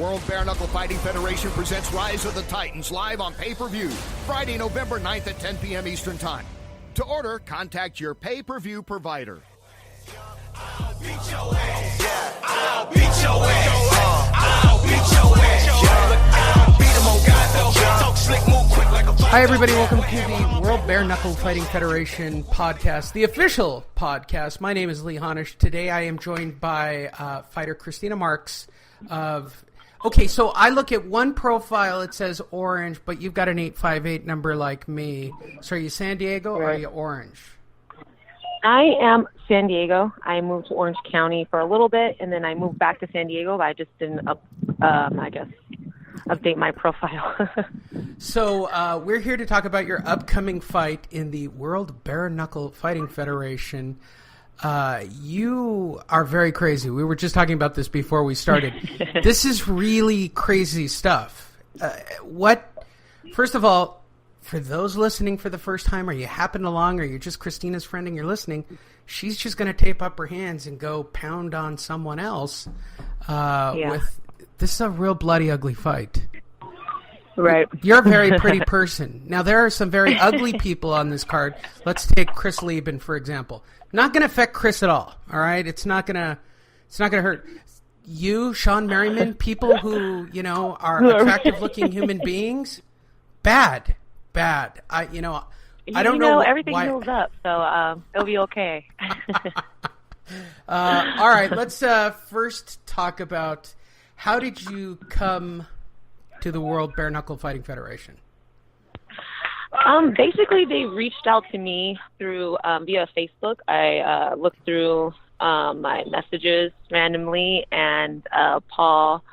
World Bare Knuckle Fighting Federation presents Rise of the Titans live on pay-per-view, Friday, November 9th at 10 p.m. Eastern Time. To order, contact your pay-per-view provider. I'll beat your ass. Yeah. I'll beat your ass. I'll beat your ass. I'll beat him on God. Talk slick, move quick like a Hi, everybody. Welcome to the World Bare Knuckle Fighting Federation podcast, the official podcast. My name is Lee Honish. Today, I am joined by fighter Christina Marks of... Okay, so I look at one profile, it says Orange, but you've got an 858 number like me. So are you San Diego or are you Orange? I am San Diego. I moved to Orange County for a little bit, and then I moved back to San Diego, but I just didn't, update my profile. So we're here to talk about your upcoming fight in the World Bare Knuckle Fighting Federation. You are very crazy. We were just talking about this before we started. This is really crazy stuff. First of all, for those listening for the first time, or you happen along, or you're just Christina's friend and you're listening, she's just going to tape up her hands and go pound on someone else. This is a real bloody, ugly fight. Right. You're a very pretty person. Now, there are some very ugly people on this card. Let's take Chris Lieben, for example. Not going to affect Chris at all right? It's not going to hurt. You, Sean Merriman, people who, are attractive-looking human beings, bad. I don't know. Everything why... heals up, so it'll be okay. All right, let's first talk about how did you come to the World Bare Knuckle Fighting Federation? Basically, they reached out to me through via Facebook. I looked through my messages randomly, and Paul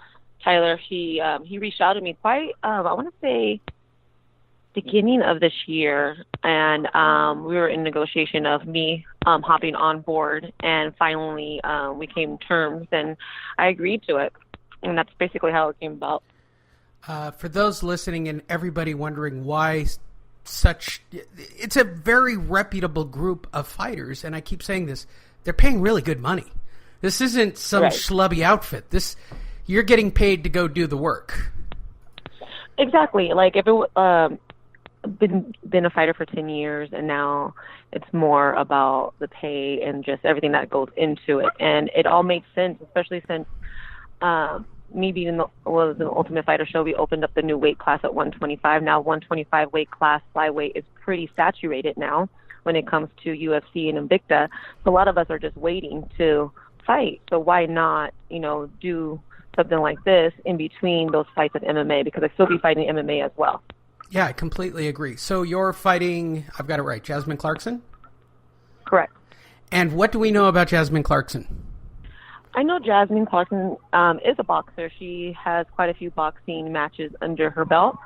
Tyler, he reached out to me quite, I want to say, beginning of this year, and we were in negotiation of me hopping on board, and finally we came to terms, and I agreed to it, and that's basically how it came about. For those listening and everybody wondering why it's a very reputable group of fighters, and I keep saying this, they're paying really good money. This isn't some schlubby outfit. You're getting paid to go do the work. Exactly. Like if it been a fighter for 10 years, and now it's more about the pay and just everything that goes into it. And it all makes sense, especially since me being the Ultimate Fighter show, we opened up the new weight class at 125. Now 125 weight class flyweight is pretty saturated now when it comes to UFC and Invicta. So a lot of us are just waiting to fight. So why not, do something like this in between those fights of MMA, because I still be fighting MMA as well. Yeah, I completely agree. So you're fighting, I've got it right, Jasmine Clarkson? Correct. And what do we know about Jasmine Clarkson? I know Jasmine Clarkson is a boxer. She has quite a few boxing matches under her belt.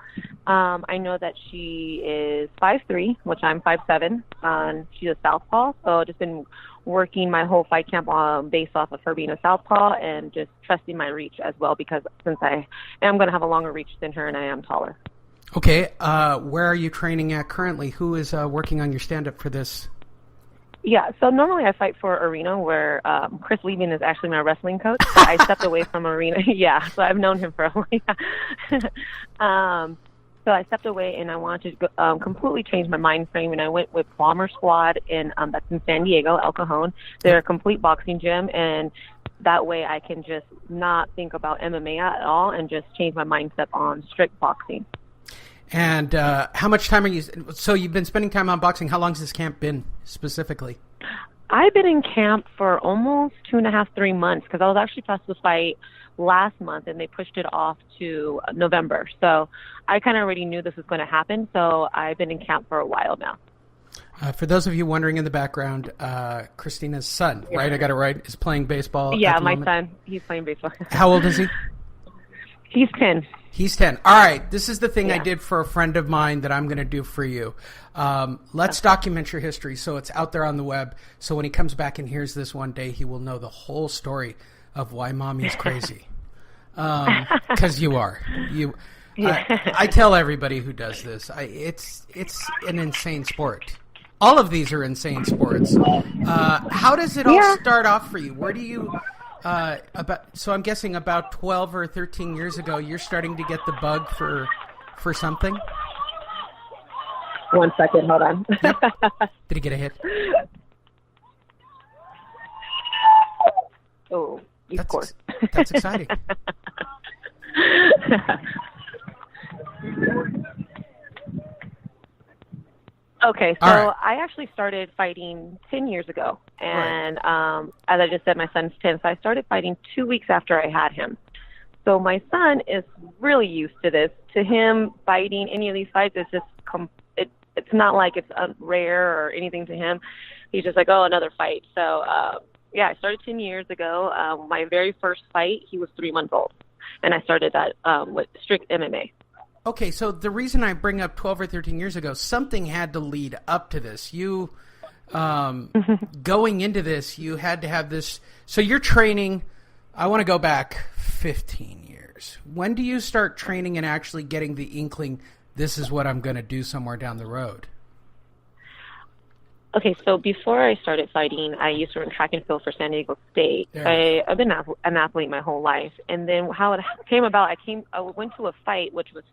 I know that she is 5'3", which I'm 5'7". She's a southpaw, so I've just been working my whole fight camp based off of her being a southpaw and just trusting my reach as well, because since I am going to have a longer reach than her and I am taller. Okay, where are you training at currently? Who is working on your stand-up for this? Yeah, so normally I fight for Arena, where Chris Lieben is actually my wrestling coach. I stepped away from Arena. Yeah, so I've known him for a while. So I stepped away, and I wanted to completely change my mind frame, and I went with Bomber Squad, that's in San Diego, El Cajon. They're a complete boxing gym, and that way I can just not think about MMA at all and just change my mindset on strict boxing. And how much time are you... So you've been spending time on boxing. How long has this camp been specifically? I've been in camp for almost 2.5, 3 months, because I was actually supposed to fight last month, and they pushed it off to November. So I kind of already knew this was going to happen, so I've been in camp for a while now. For those of you wondering in the background, Christina's son, right? I got it right, is playing baseball. Yeah, at the my moment. son. He's playing baseball. How old is he? He's 10. He's 10. All right. This is the thing I did for a friend of mine that I'm going to do for you. Let's document your history so it's out there on the web. So when he comes back and hears this one day, he will know the whole story of why mommy is crazy. Because you are. I tell everybody who does this, it's an insane sport. All of these are insane sports. How does it all start off for you? Where do you... So I'm guessing about 12 or 13 years ago, you're starting to get the bug for something. 1 second, hold on. Yep. Did he get a hit? Oh, he scored. That's exciting. Okay, so All right. I actually started fighting 10 years ago. And as I just said, my son's 10, so I started fighting 2 weeks after I had him. So my son is really used to this. To him, fighting any of these fights is just, it's not like it's rare or anything to him. He's just like, oh, another fight. So, yeah, I started 10 years ago. My very first fight, he was 3 months old. And I started that with strict MMA. Okay, so the reason I bring up 12 or 13 years ago, something had to lead up to this. You, going into this, you had to have this. So you're training, I want to go back 15 years. When do you start training and actually getting the inkling, this is what I'm going to do somewhere down the road? Okay, so before I started fighting, I used to run track and field for San Diego State. I've been an athlete my whole life. And then how it came about, I went to a fight, which was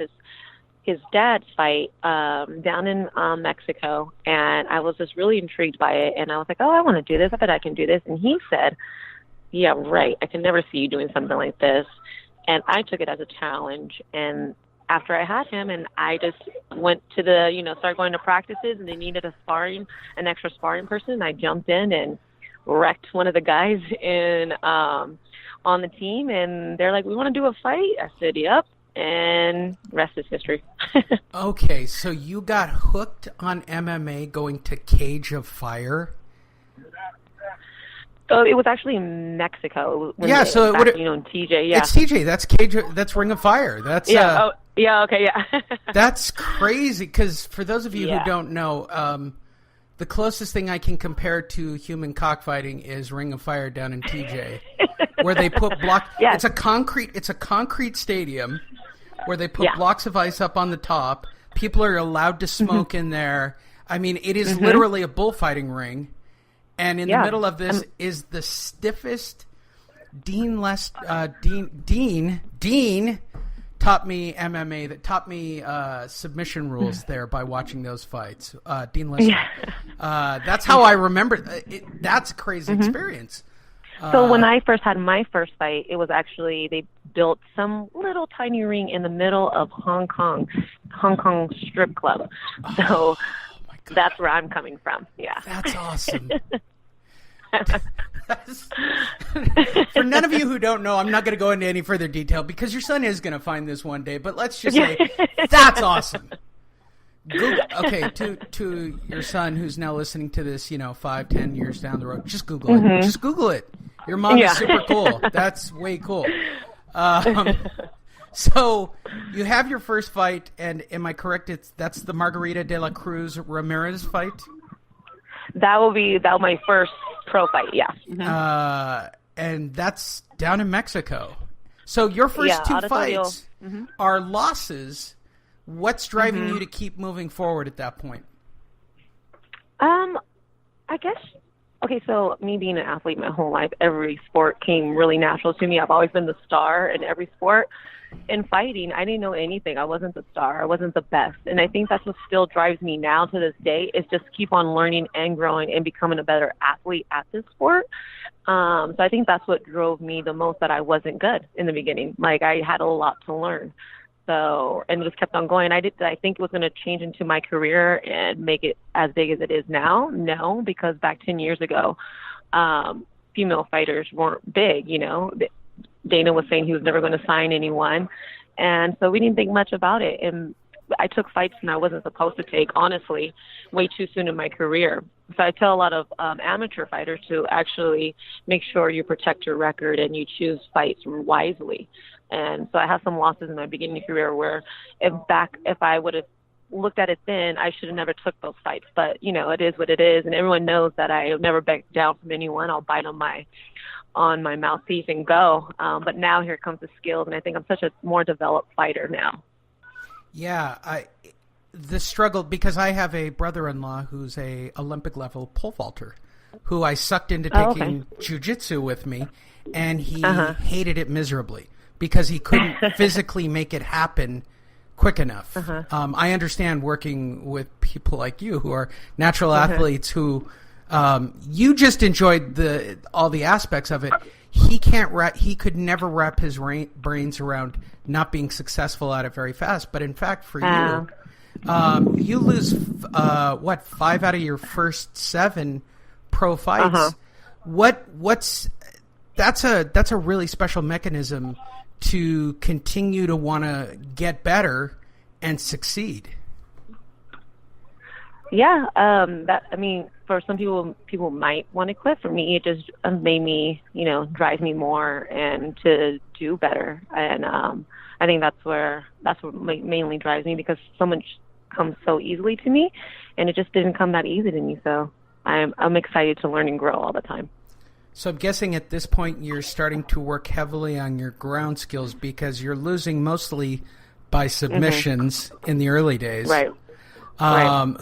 his dad's fight down in Mexico. And I was just really intrigued by it. And I was like, oh, I want to do this. I bet I can do this. And he said, yeah, right. I can never see you doing something like this. And I took it as a challenge. And after I had him, and I just went to started going to practices, and they needed an extra sparring person. I jumped in and wrecked one of the guys on the team, and they're like, we want to do a fight. I said, yep, and rest is history. Okay, so you got hooked on MMA going to Cage of Fire? So it was actually in Mexico. In TJ, yeah. It's TJ. That's Ring of Fire. That's yeah, okay, yeah. That's crazy, because for those of you who don't know, the closest thing I can compare to human cockfighting is Ring of Fire down in TJ, where they put blocks. Yes. It's a concrete stadium where they put blocks of ice up on the top. People are allowed to smoke in there. I mean, it is literally a bullfighting ring, and in the middle of this is the stiffest. Dean taught me MMA, that taught me submission rules there by watching those fights. Dean Lester. That's how I remember it. That's a crazy experience. So when I first had my first fight, it was actually, they built some little tiny ring in the middle of Hong Kong strip club. So that's where I'm coming from. Yeah. That's awesome. For none of you who don't know, I'm not going to go into any further detail because your son is going to find this one day, but let's just say that's awesome. Okay, to your son who's now listening to this, 5-10 years down the road, just Google it. Just Google it. Your mom is super cool. That's way cool. So you have your first fight, and am I correct? That's the Margarita de la Cruz Ramirez fight? That will my first pro fight, yeah. And that's down in Mexico. So your first two fights are losses. What's driving you to keep moving forward at that point? I guess, okay, so me being an athlete my whole life, every sport came really natural to me. I've always been the star in every sport. In fighting, I didn't know anything. I wasn't the star. I wasn't the best. And I think that's what still drives me now to this day, is just keep on learning and growing and becoming a better athlete at this sport. So I think that's what drove me the most, that I wasn't good in the beginning. Like, I had a lot to learn. So, and just kept on going. Did I think it was going to change into my career and make it as big as it is now? No, because back 10 years ago, female fighters weren't big, Dana was saying he was never going to sign anyone. And so we didn't think much about it. And I took fights and I wasn't supposed to take, honestly, way too soon in my career. So I tell a lot of amateur fighters to actually make sure you protect your record and you choose fights wisely. And so I have some losses in my beginning career where if I would have looked at it then, I should have never took those fights. But, it is what it is. And everyone knows that I have never backed down from anyone. I'll bite on my mouthpiece and go. But now here comes the skills, and I think I'm such a more developed fighter now. Yeah, the struggle, because I have a brother-in-law who's a Olympic level pole vaulter. who I sucked into Oh, taking jujitsu with me, and he hated it miserably because he couldn't physically make it happen quick enough. I understand working with people like you who are natural athletes who you just enjoyed all the aspects of it. He could never wrap his brains around not being successful at it very fast. But in fact, for you, you lose 5 out of your first 7 pro fights. That's a really special mechanism to continue to want to get better and succeed. Yeah, for some people might want to quit. For me, it just made me, drive me more and to do better. And I think that's what mainly drives me, because so much comes so easily to me, and it just didn't come that easy to me. So I'm excited to learn and grow all the time. So I'm guessing at this point you're starting to work heavily on your ground skills, because you're losing mostly by submissions in the early days. Right.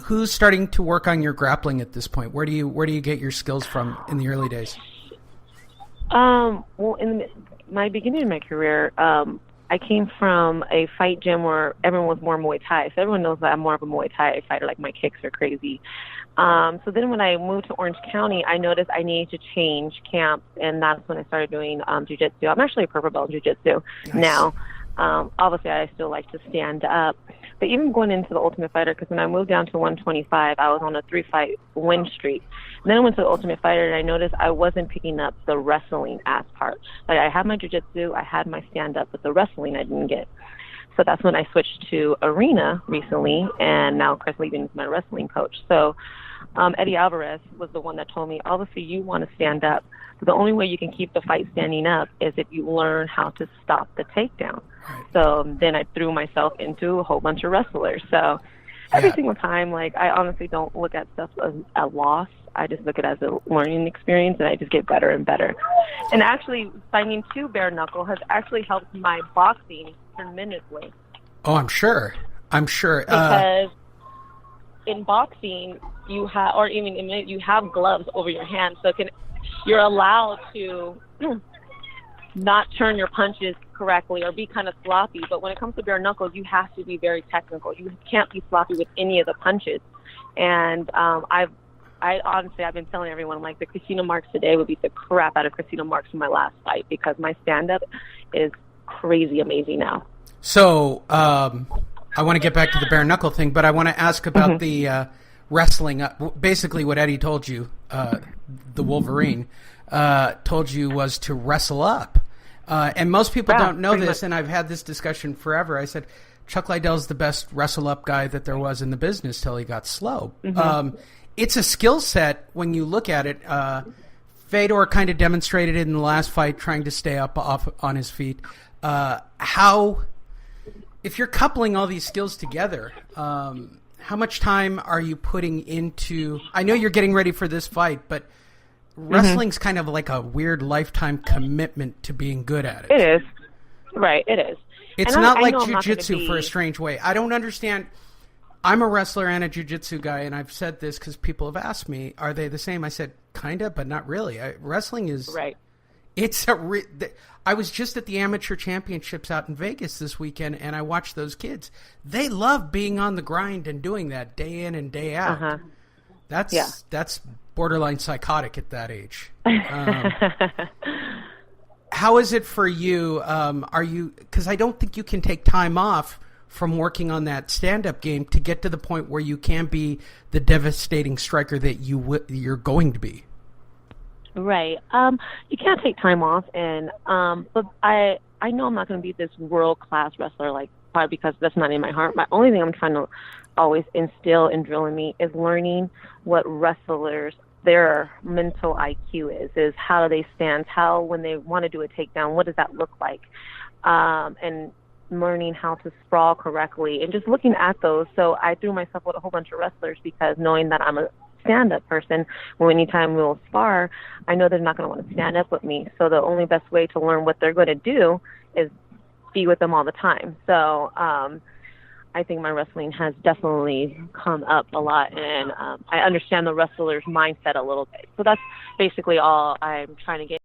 Who's starting to work on your grappling at this point? Where do you get your skills from in the early days? Well, in my beginning of my career, I came from a fight gym where everyone was more Muay Thai. So everyone knows that I'm more of a Muay Thai fighter. Like, my kicks are crazy. So then when I moved to Orange County, I noticed I needed to change camps, and that's when I started doing jiu-jitsu. I'm actually a purple belt in jiu-jitsu now. Obviously, I still like to stand up. But even going into the Ultimate Fighter, because when I moved down to 125, I was on a 3-fight win streak. And then I went to the Ultimate Fighter, and I noticed I wasn't picking up the wrestling ass part. Like, I had my jiu-jitsu, I had my stand-up, but the wrestling I didn't get. So that's when I switched to Arena recently, and now Chris Levin is my wrestling coach. So Eddie Alvarez was the one that told me, obviously, you want to stand up. So the only way you can keep the fight standing up is if you learn how to stop the takedown. So then I threw myself into a whole bunch of wrestlers. So every single time, like, I honestly don't look at stuff as a loss. I just look at it as a learning experience, and I just get better and better. And actually, signing to bare knuckle has actually helped my boxing tremendously. Oh, I'm sure. Because in boxing, you have, or even in you have gloves over your hands, so you're allowed to not turn your punches correctly or be kind of sloppy. But when it comes to bare knuckles, you have to be very technical. You can't be sloppy with any of the punches. And I honestly, I've been telling everyone, like, the Christina Marks today would beat the crap out of Christina Marks in my last fight, because my stand-up is crazy amazing now. So I want to get back to the bare knuckle thing, but I want to ask about the wrestling. Basically what Eddie told you, the Wolverine, told you was to wrestle up. And most people don't know this, and I've had this discussion forever. I said, Chuck Liddell's the best wrestle-up guy that there was in the business till he got slow. It's a skill set when you look at it. Fedor kind of demonstrated it in the last fight, trying to stay up on his feet. If you're coupling all these skills together, how much time are you putting into... I know you're getting ready for this fight, but wrestling's kind of like a weird lifetime commitment to being good at it. It is. Right, it is. It's not like jiu-jitsu for a strange way. I don't understand. I'm a wrestler and a jiu-jitsu guy, and I've said this because people have asked me, are they the same? I said, kind of, but not really. Wrestling is... Right. It's I was just at the amateur championships out in Vegas this weekend, and I watched those kids. They love being on the grind and doing that day in and day out. That's borderline psychotic at that age. How is it for you? Because I don't think you can take time off from working on that stand-up game to get to the point where you can be the devastating striker that you're going to be. Right. You can't take time off, and but I know I'm not going to be this world-class wrestler, like, probably because that's not in my heart. My only thing I'm trying to always instill and drill in me is learning what wrestlers, their mental IQ is how do they stand, how, when they want to do a takedown, what does that look like, and learning how to sprawl correctly, and just looking at those. So I threw myself with a whole bunch of wrestlers, because knowing that I'm a stand-up person, when anytime we'll spar, I know they're not going to want to stand up with me. So the only best way to learn what they're going to do is be with them all the time. So I think my wrestling has definitely come up a lot, and I understand the wrestler's mindset a little bit. So that's basically all I'm trying to get